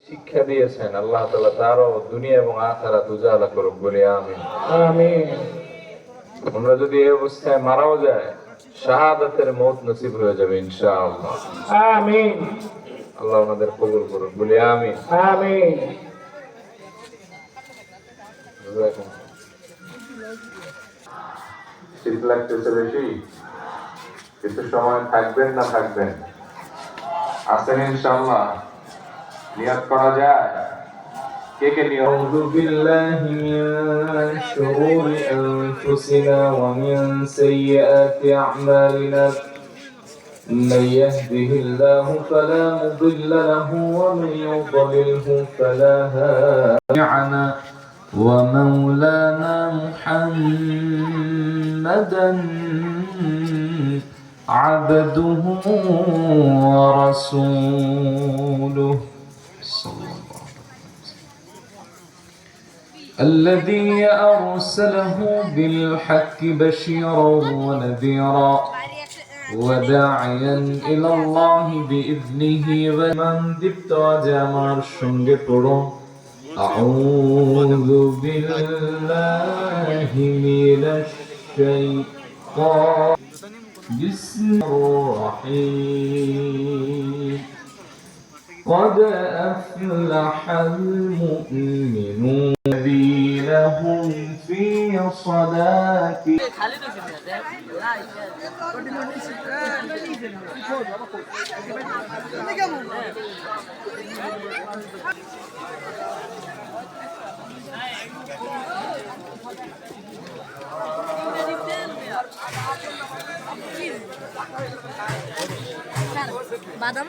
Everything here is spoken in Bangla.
শিক্ষা দিয়েছেন, আল্লাহ তাআলা তারও দুনিয়া এবং আখিরাত উজালা করুক, বলি আমিন। আমিন। আমরা যদি এই অবস্থায় মারাও যায়, শাহাদাতের মওত নসিব হয়ে যাবে ইনশাআল্লাহ। আমিন। আল্লাহ আমাদের কবুল করুক, বলি আমিন। আমিন। শীত লাগতেছে বেশি, কিছু সময় থাকবেন না থাকবেন? আছেন ইনশাআল্লাহ? নিয়ত করা যায়? কে কে নিয়ত? আউযু বিল্লাহি মিন শুরুরি আনফুসিনা ওয়া মিন সাইয়্যাতি আ'মালিনা। من يهده الله فلا مضل له ومن يضلله فلا هادي له ومولانا محمدا عبده ورسوله صلى الله عليه وسلم الذي أرسله بالحق بشيرا ونذيرا وداعيا إلى الله بإذنه ومن دبت وجامر شنگ پڑو أعوذ بالله من الشيطان بسم الرحيم قد أفلح المؤمنون الذين هم في صلاتهم বাদাম